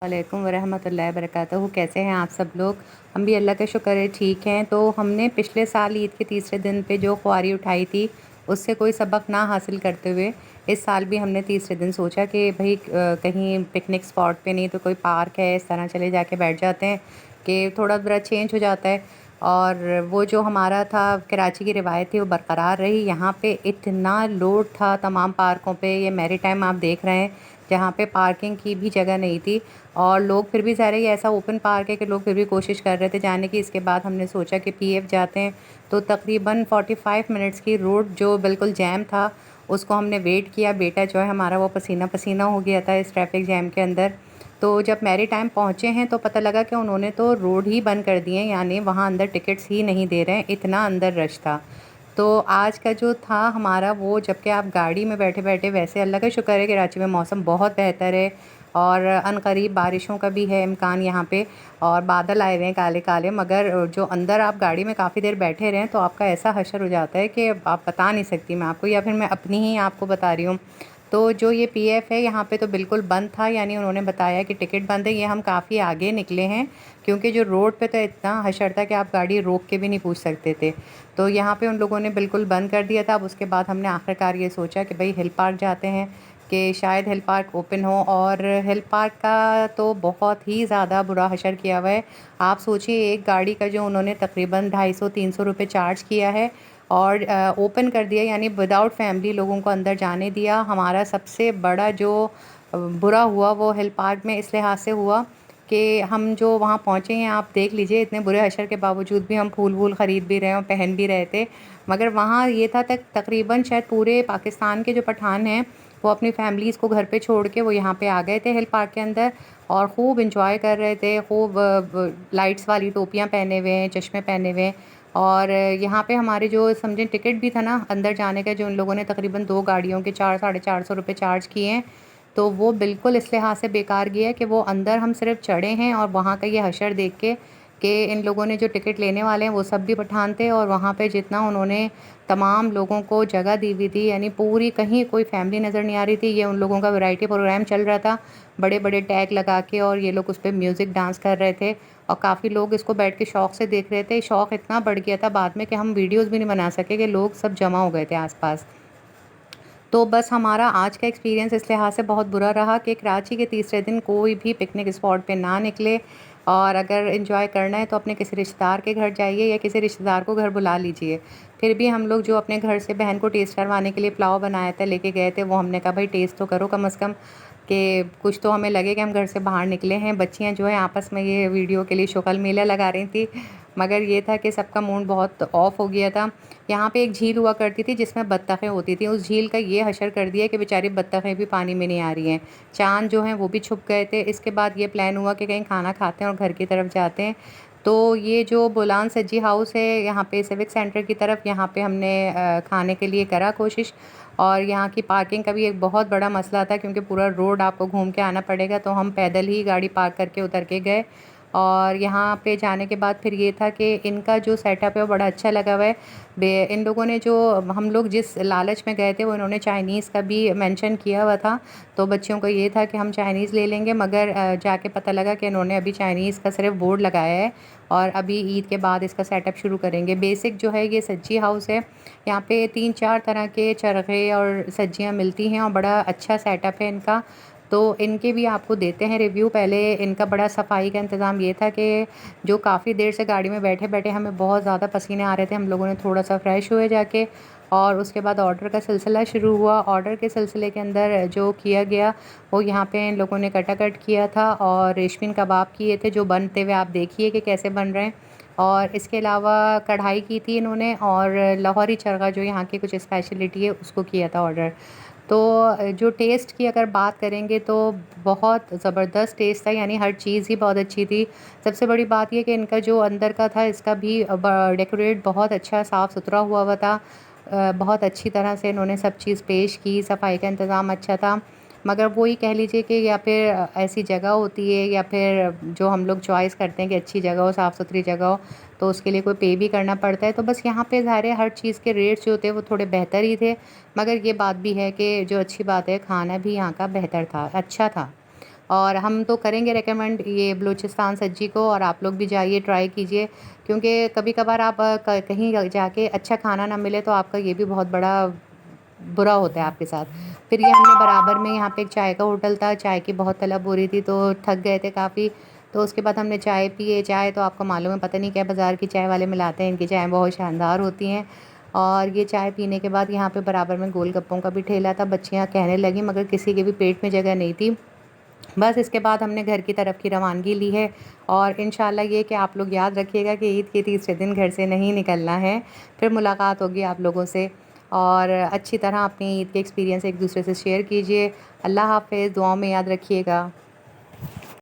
वालेकुम वरहमतुल्लाहि वबरकातुहू। कैसे हैं आप सब लोग? हम भी अल्लाह का शुक्र है ठीक हैं। तो हमने पिछले साल ईद के तीसरे दिन पे जो ख्वारी उठाई थी, उससे कोई सबक ना हासिल करते हुए इस साल भी हमने तीसरे दिन सोचा कि भई कहीं पिकनिक स्पॉट पे नहीं तो कोई पार्क है, इस तरह चले जाके बैठ जाते हैं कि थोड़ा ज़रा चेंज हो जाता है। और वो जो हमारा था कराची की रिवायत थी वो बरकरार रही। यहाँ पे इतना लोड था तमाम पार्कों पे, ये मैरीटाइम आप देख रहे हैं जहाँ पे पार्किंग की भी जगह नहीं थी। और लोग फिर भी ज़ाहिर है ये ऐसा ओपन पार्क है कि लोग फिर भी कोशिश कर रहे थे जाने की। इसके बाद हमने सोचा कि पीएफ जाते हैं, तो तकरीबन 45 मिनट्स की रोड जो बिल्कुल जैम था उसको हमने वेट किया। बेटा जो है हमारा वो पसीना पसीना हो गया था इस ट्रैफिक जैम के अंदर। तो जब मैरी टाइम पहुँचे हैं तो पता लगा कि उन्होंने तो रोड ही बंद कर दिए, यानी वहाँ अंदर टिकट्स ही नहीं दे रहे हैं, इतना अंदर रश था। तो आज का जो था हमारा वो, जबकि आप गाड़ी में बैठे-बैठे, वैसे अल्लाह का शुक्र है कराची में मौसम बहुत बेहतर है और अनकरीब बारिशों का भी है इम्कान यहाँ पे, और बादल आए हुए हैं काले-काले। मगर जो अंदर आप गाड़ी में काफ़ी देर बैठे रहें तो आपका ऐसा हशर हो जाता है कि आप बता नहीं सकती मैं आपको, या फिर मैं अपनी ही आपको बता रही हूँ। तो जो ये पीएफ है यहाँ पे तो बिल्कुल बंद था, यानी उन्होंने बताया कि टिकट बंद है। ये हम काफ़ी आगे निकले हैं क्योंकि जो रोड पे तो इतना हशर था कि आप गाड़ी रोक के भी नहीं पूछ सकते थे। तो यहाँ पे उन लोगों ने बिल्कुल बंद कर दिया था। अब उसके बाद हमने आखिरकार ये सोचा कि भाई हिल पार्क जाते हैं, कि शायद हिल पार्क ओपन हो। और हिल पार्क का तो बहुत ही ज़्यादा बुरा हशर किया हुआ है। आप सोचिए एक गाड़ी का जो उन्होंने तकरीबन 250-300 रुपये चार्ज किया है और ओपन कर दिया, यानी विदाउट फैमिली लोगों को अंदर जाने दिया। हमारा सबसे बड़ा जो बुरा हुआ वो हिल पार्क में इस लिहाज से हुआ कि हम जो वहाँ पहुँचे हैं, आप देख लीजिए, इतने बुरे हशर के बावजूद भी हम फूल-वूल ख़रीद भी रहे और पहन भी रहे थे। मगर वहाँ ये था तकरीबन शायद पूरे पाकिस्तान के जो पठान हैं वो अपनी फैमिलीज़ को घर पे छोड़ के वो यहाँ पे आ गए थे हिल पार्क के अंदर, और खूब एंजॉय कर रहे थे। खूब लाइट्स वाली टोपियाँ पहने हुए हैं, चश्मे पहने हुए हैं। और यहाँ पे हमारे जो समझें टिकट भी था ना अंदर जाने का, जो उन लोगों ने तकरीबन 2 गाड़ियों के 4 साढ़े 400 रुपये चार्ज किए हैं, तो वो बिल्कुल इस लिहाज से बेकार गया कि वो अंदर हम सिर्फ चढ़े हैं और वहाँ का ये हशर देख के कि इन लोगों ने जो टिकट लेने वाले हैं वो सब भी पठान थे, और वहाँ पे जितना उन्होंने तमाम लोगों को जगह दी हुई थी, यानी पूरी कहीं कोई फैमिली नज़र नहीं आ रही थी। ये उन लोगों का वैरायटी प्रोग्राम चल रहा था, बड़े-बड़े टैग लगा के, और ये लोग उस पे म्यूज़िक डांस कर रहे थे और काफ़ी लोग इसको बैठ के शौक़ से देख रहे थे। शौक़ इतना बढ़ गया था बाद में कि हम वीडियोज़ भी नहीं बना सके कि लोग सब जमा हो गए थे आस-पास। तो बस हमारा आज का एक्सपीरियंस इस लिहाज से बहुत बुरा रहा कि कराची के तीसरे दिन कोई भी पिकनिक स्पॉट पे ना निकले, और अगर एंजॉय करना है तो अपने किसी रिश्तेदार के घर जाइए या किसी रिश्तेदार को घर बुला लीजिए। फिर भी हम लोग जो अपने घर से बहन को टेस्ट करवाने के लिए पुलाव बनाया था लेके गए थे, वो हमने कहा भाई टेस्ट तो करो कम से कम, कि कुछ तो हमें लगे कि हम घर से बाहर निकले हैं। बच्चियाँ जो हैं आपस में ये वीडियो के लिए शुक्ल मेला लगा रही थी, मगर ये था कि सबका मूड बहुत ऑफ हो गया था। यहाँ पे एक झील हुआ करती थी जिसमें बत्तखें होती थी, उस झील का ये हशर कर दिया कि बेचारी बत्तखें भी पानी में नहीं आ रही हैं। चाँद जो हैं वो भी छुप गए थे। इसके बाद ये प्लान हुआ कि कहीं खाना खाते हैं और घर की तरफ जाते हैं। तो ये जो बोलान सज्जी हाउस है यहाँ पे सिविक सेंटर की तरफ, यहाँ पे हमने खाने के लिए करा कोशिश। और यहाँ की पार्किंग का भी एक बहुत बड़ा मसला था क्योंकि पूरा रोड आपको घूम के आना पड़ेगा, तो हम पैदल ही गाड़ी पार्क करके उतर के गए। और यहाँ पे जाने के बाद फिर ये था कि इनका जो सेटअप है वो बड़ा अच्छा लगा हुआ है। इन लोगों ने जो, हम लोग जिस लालच में गए थे वो इन्होंने चाइनीज़ का भी मेंशन किया हुआ था, तो बच्चों को ये था कि हम चाइनीज़ ले लेंगे, मगर जाके पता लगा कि इन्होंने अभी चाइनीज़ का सिर्फ बोर्ड लगाया है और अभी ईद के बाद इसका सेटअप शुरू करेंगे। बेसिक जो है ये सज्जी हाउस है, यहाँ पे 3-4 तरह के चरखे और सब्जियाँ मिलती हैं और बड़ा अच्छा सेटअप है इनका। तो इनके भी आपको देते हैं रिव्यू। पहले इनका बड़ा सफाई का इंतज़ाम ये था कि जो काफ़ी देर से गाड़ी में बैठे-बैठे हमें बहुत ज़्यादा पसीने आ रहे थे, हम लोगों ने थोड़ा-सा फ्रेश हुए जाके, और उसके बाद ऑर्डर का सिलसिला शुरू हुआ। ऑर्डर के सिलसिले के अंदर जो किया गया वो यहाँ पे इन लोगों ने कटा-कट किया था और रेशमिन कबाब किए थे जो बनते हुए आप देखिए कि कैसे बन रहे हैं। और इसके अलावा कढ़ाई की थी इन्होंने, और लाहौरी चरगा जो यहाँ की कुछ स्पेशलिटी है उसको किया था ऑर्डर। तो जो टेस्ट की अगर बात करेंगे तो बहुत ज़बरदस्त टेस्ट था, यानी हर चीज़ ही बहुत अच्छी थी। सबसे बड़ी बात ये कि इनका जो अंदर का था इसका भी डेकोरेट बहुत अच्छा साफ़ सुथरा हुआ हुआ था। बहुत अच्छी तरह से इन्होंने सब चीज़ पेश की, सफाई का इंतज़ाम अच्छा था। मगर वही कह लीजिए कि या फिर ऐसी जगह होती है, या फिर जो हम लोग चॉइस करते हैं कि अच्छी जगह हो, साफ़ सुथरी जगह हो, तो उसके लिए कोई पे भी करना पड़ता है। तो बस यहाँ पे ज़ाहिर है हर चीज़ के रेट्स जो थे वो थोड़े बेहतर ही थे, मगर ये बात भी है कि जो अच्छी बात है खाना भी यहाँ का बेहतर था, अच्छा था। और हम तो करेंगे रेकमेंड ये बलूचिस्तान सज्जी को, और आप लोग भी जाइए, ट्राई कीजिए, क्योंकि कभी कभार आप कहीं जाके अच्छा खाना ना मिले तो आपका ये भी बहुत बड़ा बुरा होता है आपके साथ। फिर ये हमने बराबर में यहाँ पे एक चाय का होटल था, चाय की बहुत तलब हो रही थी तो थक गए थे काफ़ी। तो उसके बाद हमने चाय पिए। चाय तो आपको मालूम है पता नहीं क्या बाज़ार की चाय वाले मिलाते हैं, इनकी चाय बहुत शानदार होती हैं। और ये चाय पीने के बाद यहाँ पे बराबर में गोलगप्पों का भी ठेला था। बच्चियाँ कहने लगी मगर किसी के भी पेट में जगह नहीं थी। बस इसके बाद हमने घर की तरफ की रवानगी ली है, और इंशाल्लाह ये कि आप लोग याद रखिएगा कि ईद के तीसरे दिन घर से नहीं निकलना है। फिर मुलाकात होगी आप लोगों से, और अच्छी तरह अपनी ईद के एक्सपीरियंस एक दूसरे से शेयर कीजिए। अल्लाह हाफ़िज़, दुआओं में याद रखिएगा।